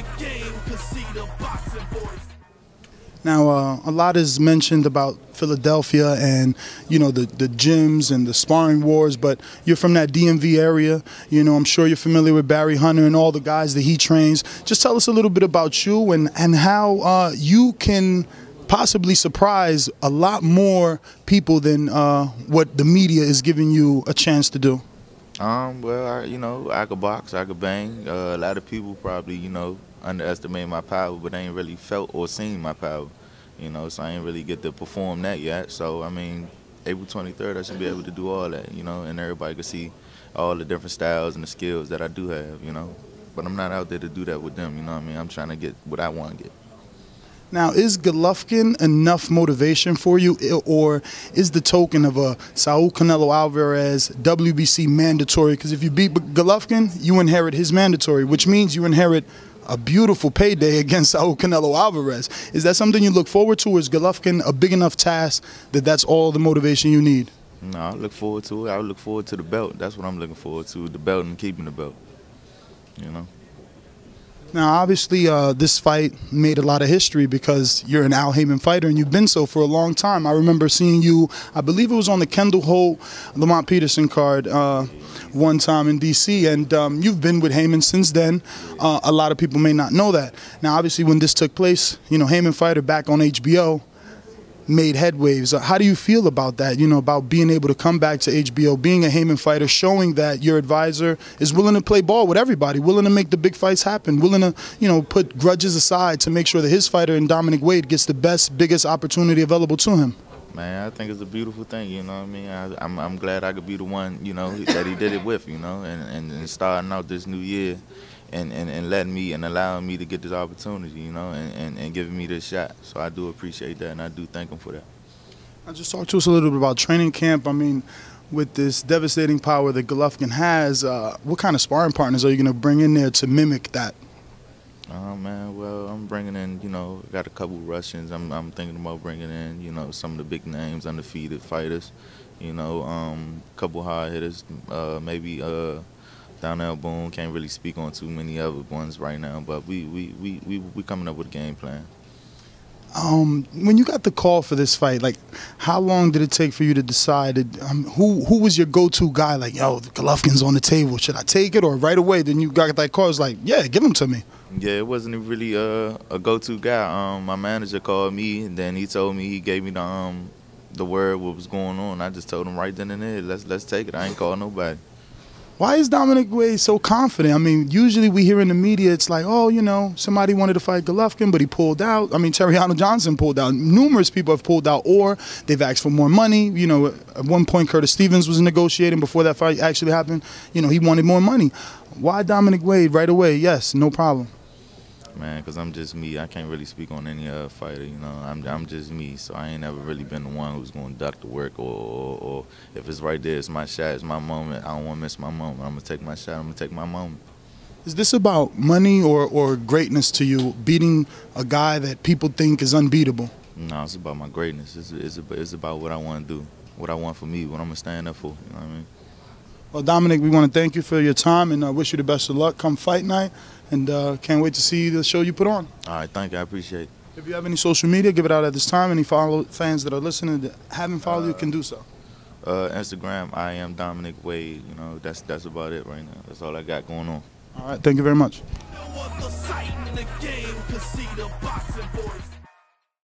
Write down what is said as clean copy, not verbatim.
the game, 'cause see the boxing voice. Now, a lot is mentioned about Philadelphia and, the gyms and the sparring wars, but you're from that DMV area. I'm sure you're familiar with Barry Hunter and all the guys that he trains. Just tell us a little bit about you and how you can possibly surprise a lot more people than what the media is giving you a chance to do. Well, I could box, I could bang. A lot of people probably, underestimate my power, but they ain't really felt or seen my power, so I ain't really get to perform that yet. So, I mean, April 23rd, I should be able to do all that, and everybody can see all the different styles and the skills that I do have, But I'm not out there to do that with them, I'm trying to get what I want to get. Now, is Golovkin enough motivation for you, or is the token of a Saul Canelo Alvarez WBC mandatory? Because if you beat Golovkin, you inherit his mandatory, which means you inherit a beautiful payday against Saul Canelo Alvarez. Is that something you look forward to, or is Golovkin a big enough task that that's all the motivation you need? No, I look forward to it. I look forward to the belt. That's what I'm looking forward to, the belt and keeping the belt, Now, obviously, this fight made a lot of history because you're an Al Haymon fighter, and you've been so for a long time. I remember seeing you, I believe it was on the Kendall Holt, Lamont Peterson card one time in D.C., and you've been with Haymon since then. A lot of people may not know that. Now, obviously, when this took place, Haymon fighter back on HBO made headwaves. How do you feel about that, about being able to come back to HBO, being a Haymon fighter, showing that your advisor is willing to play ball with everybody, willing to make the big fights happen, willing to, put grudges aside to make sure that his fighter in Dominic Wade gets the best, biggest opportunity available to him? Man, I think it's a beautiful thing, I'm glad I could be the one, that he did it with, and starting out this new year and letting me and allowing me to get this opportunity, and giving me this shot. So I do appreciate that, and I do thank him for that. Now, just talk to us a little bit about training camp. I mean, with this devastating power that Golovkin has, what kind of sparring partners are you going to bring in there to mimic that? Man, well, I'm bringing in, got a couple Russians. I'm thinking about bringing in, some of the big names, undefeated fighters, couple hard hitters, maybe Darnell Boone. Can't really speak on too many other ones right now, but we coming up with a game plan. When you got the call for this fight, like, how long did it take for you to decide who was your go-to guy? Like, yo, Golovkin's on the table. Should I take it? Or right away, then you got that call, it was like, yeah, give him to me. Yeah, it wasn't really a go-to guy. My manager called me, and then he told me, he gave me the word what was going on. I just told him right then and there, let's take it. I ain't calling nobody. Why is Dominic Wade so confident? I mean, usually we hear in the media, it's like, oh, somebody wanted to fight Golovkin, but he pulled out. I mean, Terriano Johnson pulled out. Numerous people have pulled out, or they've asked for more money. At one point, Curtis Stevens was negotiating before that fight actually happened. He wanted more money. Why Dominic Wade right away? Yes, no problem. Man, because I'm just me. I can't really speak on any other fighter, I'm just me, so I ain't never really been the one who's going to duck the work, or if it's right there, it's my shot, it's my moment. I don't want to miss my moment. I'm going to take my shot. I'm going to take my moment. Is this about money or greatness to you, beating a guy that people think is unbeatable? No, it's about my greatness. It's about what I want to do, what I want for me, what I'm going to stand up for, you know what I mean? Well, Dominic, we want to thank you for your time, and I wish you the best of luck come fight night, and can't wait to see the show you put on. All right, thank you. I appreciate it. If you have any social media, give it out at this time. Any fans that are listening that haven't followed you can do so. Instagram, I am Dominic Wade. That's about it right now. That's all I got going on. All right, thank you very much.